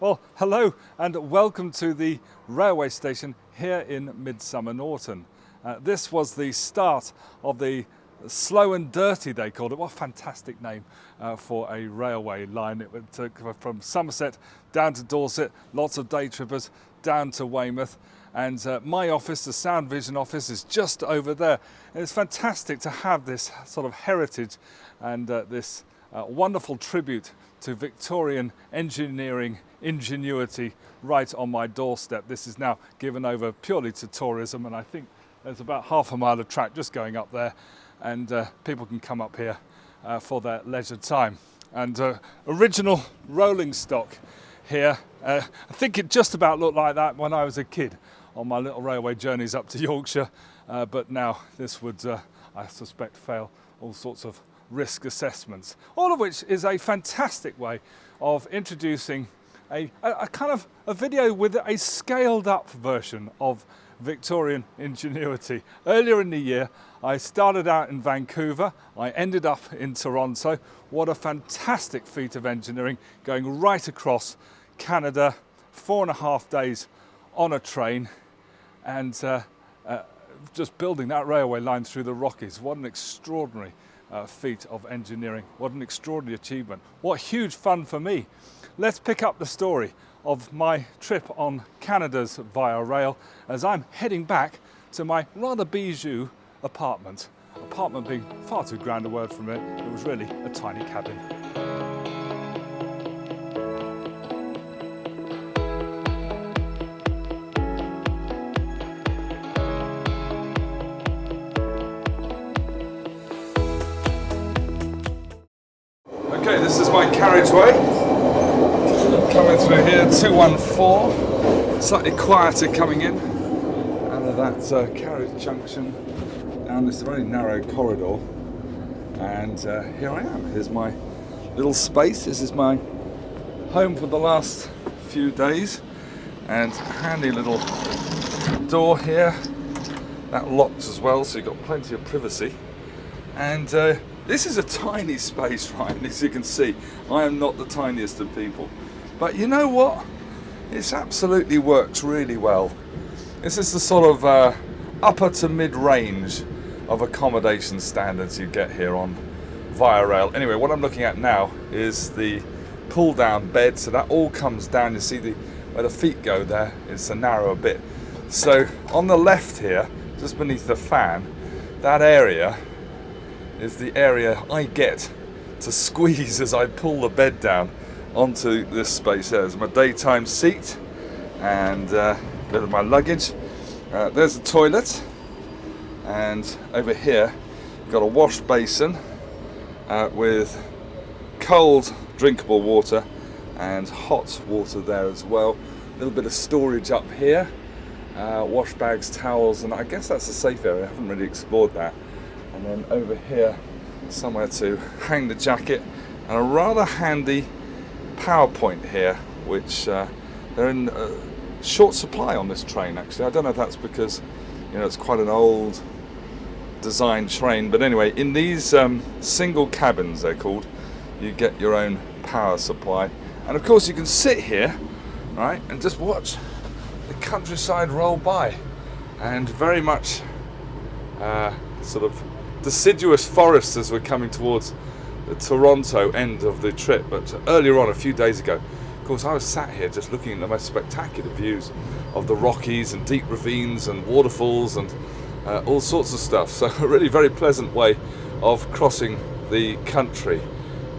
Well, hello and welcome to the railway station here in Midsomer Norton. This was the start of the Slow and Dirty, they called it. What a fantastic name for a railway line. It took from Somerset down to Dorset, lots of day trippers down to Weymouth. And my office, the Sound Vision office, is just over there. And it's fantastic to have this sort of heritage and this wonderful tribute to Victorian engineering ingenuity right on my doorstep. This is now given over purely to tourism, and I think there's about half a mile of track just going up there, and people can come up here for their leisure time. And original rolling stock here. I think it just about looked like that when I was a kid on my little railway journeys up to Yorkshire, but now this would, I suspect, fail all sorts of risk assessments, all of which is a fantastic way of introducing a kind of a video with a scaled up version of Victorian ingenuity. Earlier in the year, I started out in Vancouver, I ended up in Toronto. What a fantastic feat of engineering, going right across Canada, 4.5 days on a train, and just building that railway line through the Rockies. What an extraordinary feat of engineering. What an extraordinary achievement. What huge fun for me. Let's pick up the story of my trip on Canada's Via Rail as I'm heading back to my rather bijou apartment. Apartment being far too grand a word for me. It was really a tiny cabin. Okay, this is my carriageway. Coming through here, 214. Slightly quieter coming in out of that carriage junction down this very narrow corridor. And here I am. Here's my little space. This is my home for the last few days. And handy little door here. That locks as well, so you've got plenty of privacy. And this is a tiny space, right? As you can see, I am not the tiniest of people. But you know what? It absolutely works really well. This is the sort of upper to mid-range of accommodation standards you get here on Via Rail. Anyway, what I'm looking at now is the pull-down bed. So that all comes down. You see where the feet go there. It's a narrower bit. So on the left here, just beneath the fan, that area is the area I get to squeeze as I pull the bed down onto this space. There's my daytime seat and a bit of my luggage. There's the toilet, and over here we've got a wash basin with cold drinkable water and hot water there as well. A little bit of storage up here, wash bags, towels, and I guess that's a safe area. I haven't really explored that. And then over here, somewhere to hang the jacket, and a rather handy power point here, which they're in short supply on this train. Actually, I don't know if that's because it's quite an old design train, but anyway, in these single cabins, they're called, you get your own power supply, and of course you can sit here, right, and just watch the countryside roll by, and very much sort of deciduous forest as we're coming towards the Toronto end of the trip. But earlier on, a few days ago, of course, I was sat here just looking at the most spectacular views of the Rockies and deep ravines and waterfalls and all sorts of stuff. So a really very pleasant way of crossing the country.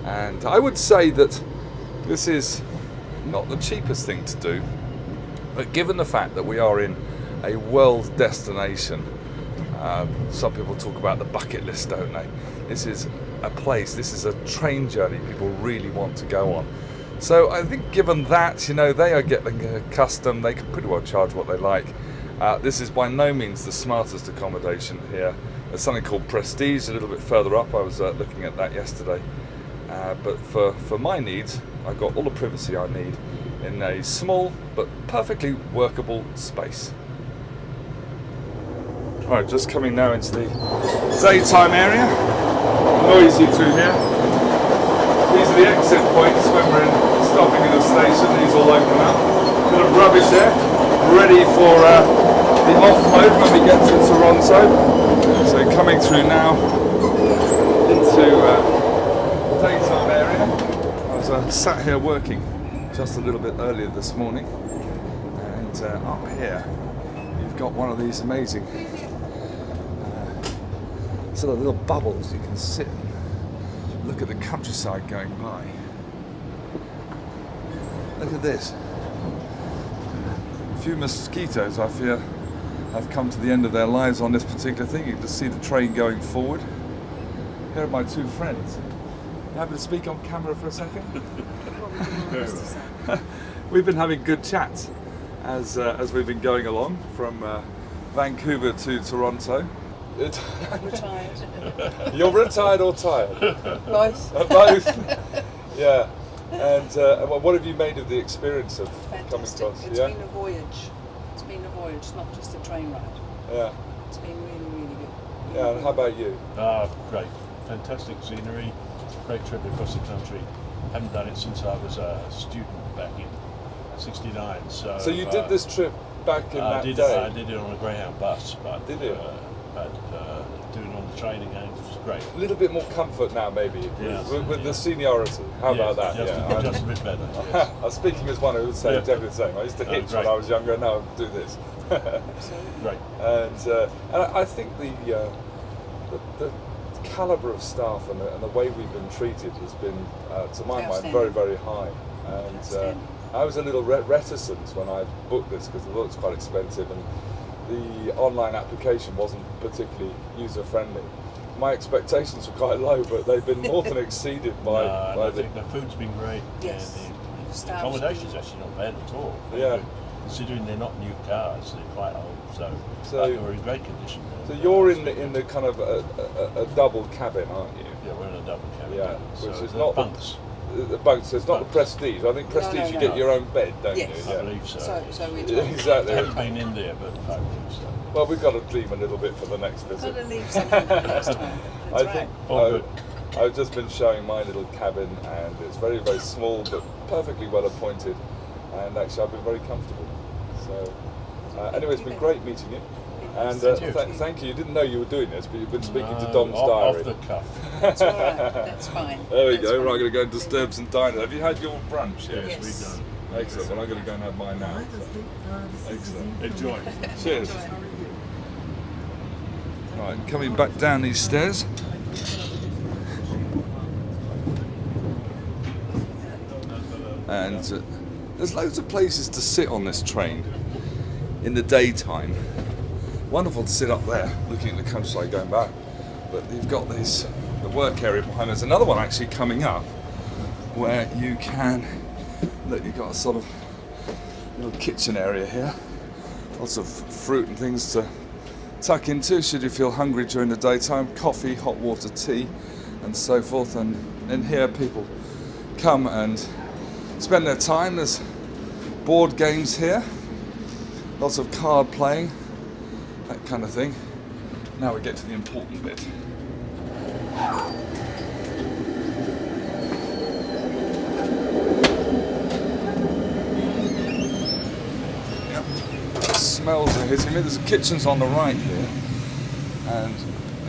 And I would say that this is not the cheapest thing to do, but given the fact that we are in a world destination, some people talk about the bucket list, don't they? This is a place, this is a train journey people really want to go on. So I think given that, they are getting accustomed, they can pretty well charge what they like. This is by no means the smartest accommodation here. There's something called Prestige a little bit further up. I was looking at that yesterday. But for my needs, I've got all the privacy I need in a small but perfectly workable space. Right, just coming now into the daytime area. Noisy through here. These are the exit points when we're in stopping at a station. These all open up. Bit of rubbish there, ready for the offload when we get to Toronto. So coming through now into daytime area. I was sat here working just a little bit earlier this morning, and up here you've got one of these amazing sort of little bubbles you can sit and look at the countryside going by. Look at this. A few mosquitoes, I fear, have come to the end of their lives on this particular thing. You can just see the train going forward. Here are my two friends. You happy to speak on camera for a second? We've been having good chats as we've been going along from Vancouver to Toronto. Retired. You're retired or tired? Both. Both. Yeah. And what have you made of the experience of Fantastic. coming across? It's been a voyage. It's been a voyage, not just a train ride. Yeah. It's been really, really good. Yeah. And how about you? Great. Fantastic scenery. Great trip across the country. Haven't done it since I was a student back in '69. So you did this trip back in that day? I did it on a Greyhound bus, but did you? But doing it on the train again was great. A little bit more comfort now, maybe, Yeah. with the seniority. How about that? Just a bit better. Yes. I was speaking as one who would say exactly the same. I used to hitch when I was younger, and now I do this. Great. And I think the calibre of staff and the way we've been treated has been, to my mind, very, very high. And I was a little reticent when I booked this because I thought it was quite expensive, and the online application wasn't particularly user-friendly. My expectations were quite low, but they've been more than exceeded by I think the food's been great. Yes. And the accommodation's actually not bad at all. Yeah. Considering they're not new cars, they're quite old, so they were in great condition. So you're in the kind of a double cabin, aren't you? Yeah, we're in a double cabin. Yeah, so which is not bunks. The bunks. So it's not the Prestige. I think Prestige you get your own bed, don't Yes. you? I believe so. So we I Exactly. haven't been in there, but I believe so. Well, we've got to dream a little bit for the next visit. Got to leave something for next time. That's I think All good. I've just been showing my little cabin, and it's very, very small but perfectly well appointed, and actually I've been very comfortable. So anyway, it's been great meeting you. And thank you. You didn't know you were doing this, but you've been speaking to Dom's diary. Off the cuff. That's all right. That's fine. There we That's go. fine. Right, I'm going to go and disturb some diners. Have you had your brunch yet? Yes. We've done. Excellent. Well, I'm going to go and have mine now. Excellent. Enjoy. Cheers. Right, coming back down these stairs. And there's loads of places to sit on this train in the daytime. Wonderful to sit up there looking at the countryside going back. But you've got the work area behind us. Another one actually coming up where you can, look, you've got a sort of little kitchen area here. Lots of fruit and things to tuck into should you feel hungry during the daytime. Coffee, hot water, tea and so forth. And in here people come and spend their time. There's board games here. Lots of card playing, that kind of thing. Now we get to the important bit. Yep. The smells are hitting me. There's kitchens on the right here, and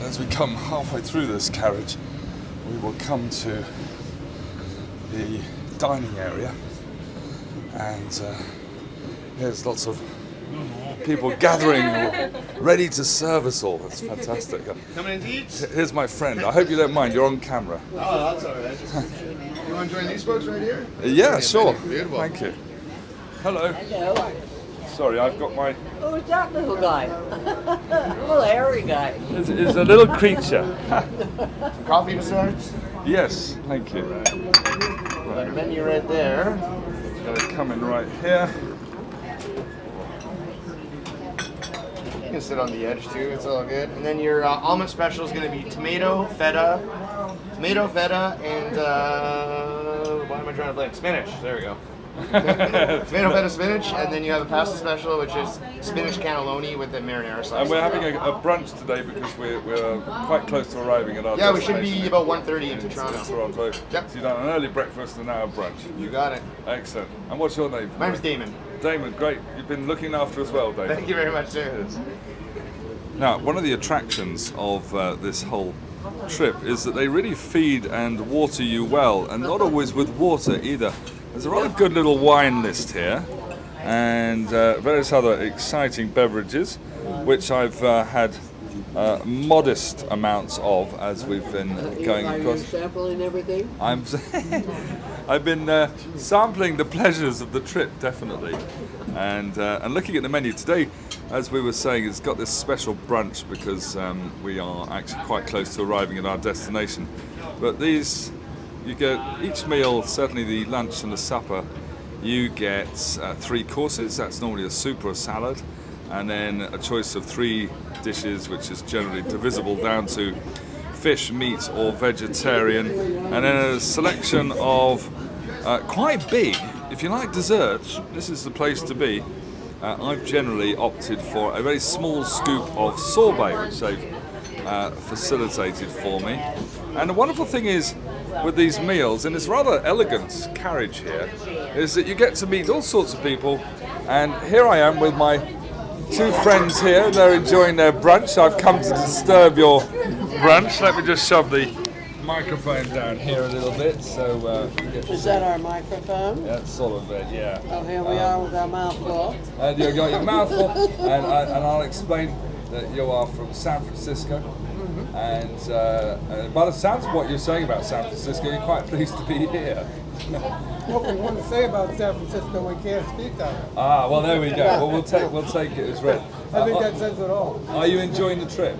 as we come halfway through this carriage, we will come to the dining area, and there's lots of people gathering, ready to serve us all. That's fantastic. Coming in to eat? Here's my friend. I hope you don't mind. You're on camera. Oh, that's all right. You want to join these folks right here? Yeah, sure. Beautiful. Thank you. Hello. Hello. Sorry, I've got my... Who's that little guy? Little hairy guy. It's a little creature. Coffee to start? Yes, thank you. Got a menu right there. Got it coming right here. You can sit on the edge too, it's all good. And then your omelet special is going to be tomato, feta, and what am I trying to blend? Spinach. There we go. Tomato feta spinach, and then you have a pasta special, which is spinach cannelloni with the marinara sauce. And we're having a brunch today because we're quite close to arriving at our Yeah, we destination. should be about 1:30 into in Toronto. Toronto. Yep. So you've done an early breakfast and now a brunch. You got it. Excellent. And what's your name? My name's Damon. Damon, great. You've been looking after us well, Damon. Thank you very much, sir. Now, one of the attractions of this whole trip is that they really feed and water you well, and not always with water either. There's a rather good little wine list here, and various other exciting beverages, which I've had modest amounts of as we've been going across. Sampling everything? I've been sampling the pleasures of the trip, definitely, and looking at the menu today. As we were saying, it's got this special brunch because we are actually quite close to arriving at our destination. But these, you get each meal, certainly the lunch and the supper, you get 3 courses. That's normally a soup or a salad, and then a choice of 3 dishes, which is generally divisible down to fish, meat, or vegetarian, and then a selection of quite big. If you like desserts, this is the place to be. I've generally opted for a very small scoop of sorbet, which they've facilitated for me. And the wonderful thing is, with these meals, in this rather elegant carriage here, is that you get to meet all sorts of people. And here I am with my 2 friends here. They're enjoying their brunch. I've come to disturb your brunch. Let me just shove the microphone down here a little bit, so you get to Is see. that our microphone? That's sort of it, yeah. Oh, here we are with our mouth full. And you've got your mouth full, and I'll explain that you are from San Francisco, and by the sounds of what you're saying about San Francisco, you're quite pleased to be here. What we want to say about San Francisco, we can't speak on it. Ah, well there we go. Well, we'll take it as read. I think that says it all. Are you enjoying the trip?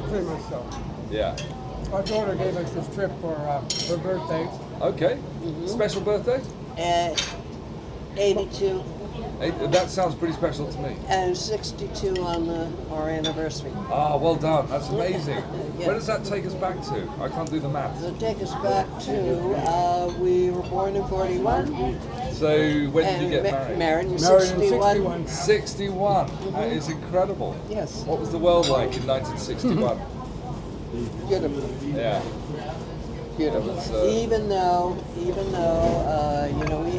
Pretty much so. Yeah. Our daughter gave us this trip for her birthday. Okay. Special birthday? 82 That sounds pretty special to me. and 62 on our anniversary. Ah, well done. That's amazing. Yeah. Where does that take us back to? I can't do the math. It'll take us back to, we were born in 41. So when did you get married? Married in Married 61. in 61. 61. That is incredible. Yes. What was the world like in 1961? Beautiful. Yeah. Beautiful. It's, Even though, you know, we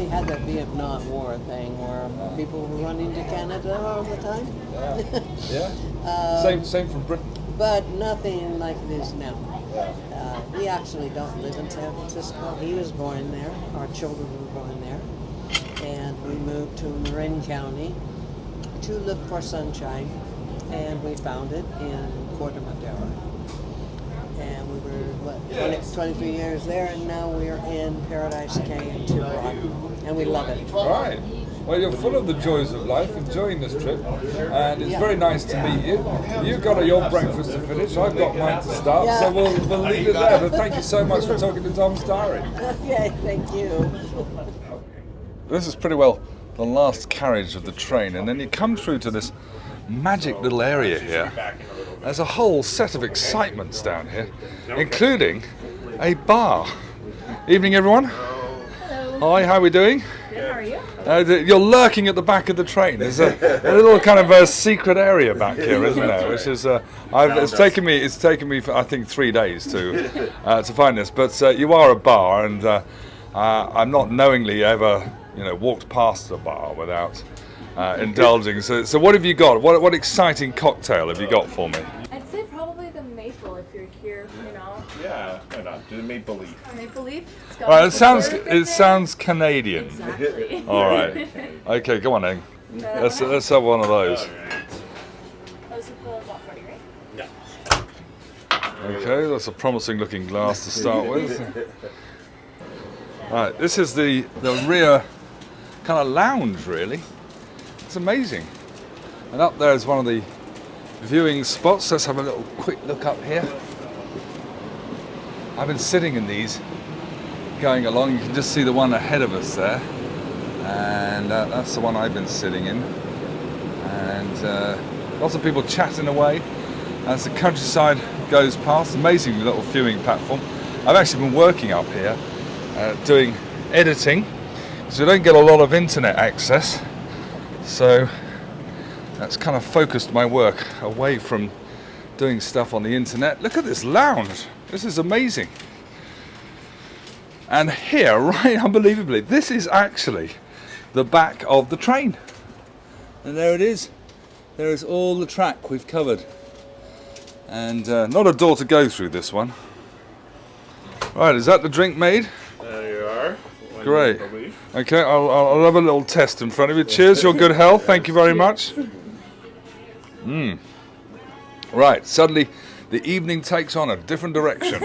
had that Vietnam War thing where people were running to Canada all the time. Yeah. Yeah. Same from Britain. But nothing like it is now. Yeah. We actually don't live in San Francisco. He was born there. Our children were born there. And we moved to Marin County to look for sunshine. And we found it in Corte Madera. And we were, 23 years there, and now we're in Paradise Cay, Tiburon. And we love it. All right. Well, you're full of the joys of life, enjoying this trip, and it's very nice to meet you. You've got your breakfast to finish. I've got mine to start, Yeah. so we'll leave it there. But thank you so much for talking to Tom's Diary. Okay, thank you. This is pretty well the last carriage of the train, and then you come through to this magic little area here. There's a whole set of excitements down here, including a bar. Evening, everyone. Hello. Hi, how are we doing? Good, how are you? You're lurking at the back of the train. There's a little kind of a secret area back here, isn't there? Which is, it's taken me, for, I think, 3 days to find this. But you are a bar, and I'm not knowingly ever, walked past a bar without indulging. So what have you got? What exciting cocktail have you got for me? I'd say probably the maple if you're here, Yeah, why not? Do the maple leaf. Maple leaf. It's got All right, maple syrup in it there. sounds Canadian. Exactly. All right. Okay, come on then. Let's have one of those. Those are for what, 40, right? Okay, that's a promising looking glass to start with. Right, this is the rear kind of lounge, really. It's amazing. And up there is one of the viewing spots. Let's have a little quick look up here. I've been sitting in these going along. You can just see the one ahead of us there. And that's the one I've been sitting in. And lots of people chatting away as the countryside goes past. Amazing little viewing platform. I've actually been working up here doing editing, So you don't get a lot of internet access, so that's kind of focused my work away from doing stuff on the internet. Look at this lounge. This is amazing. And here, right, unbelievably, this is actually the back of the train. And there it is. There is all the track we've covered. And not a door to go through this one. Right, is that the drink made? There you are. Great. Okay, I'll have a little test in front of you. Cheers, your good health. Thank you very much. Right, suddenly the evening takes on a different direction.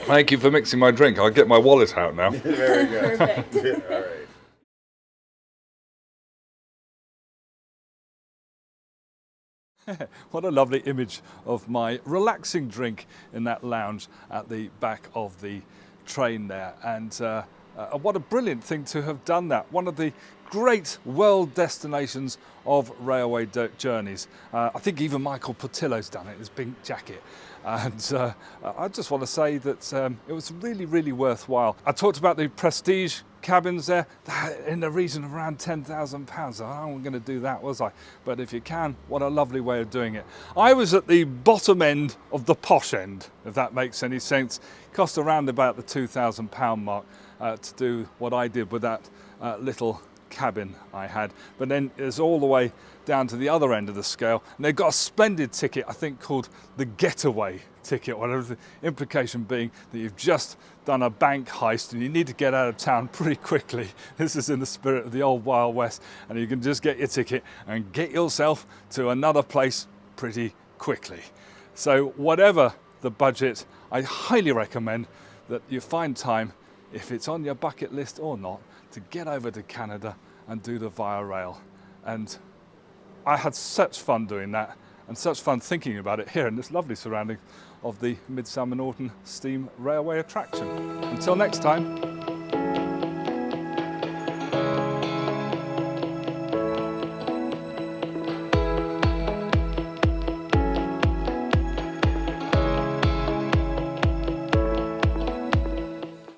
Thank you for mixing my drink. I'll get my wallet out now. Very good. Perfect. All right. What a lovely image of my relaxing drink in that lounge at the back of the train there. And what a brilliant thing to have done that. One of the great world destinations of railway journeys. I think even Michael Portillo's done it, his pink jacket. And I just want to say that it was really, really worthwhile. I talked about the prestige cabins there in the region of around £10,000. I wasn't going to do that, was I? But if you can, what a lovely way of doing it. I was at the bottom end of the posh end, if that makes any sense. It cost around about the £2,000 mark to do what I did with that little cabin I had. But then it's all the way down to the other end of the scale, and they've got a splendid ticket, I think, called the getaway ticket, whatever the implication being that you've just done a bank heist and you need to get out of town pretty quickly. This is in the spirit of the old Wild West, and you can just get your ticket and get yourself to another place pretty quickly. So whatever the budget, I highly recommend that you find time, if it's on your bucket list or not, to get over to Canada and do the Via Rail. And I had such fun doing that and such fun thinking about it here in this lovely surrounding of the Midsomer Norton steam railway attraction. Until next time.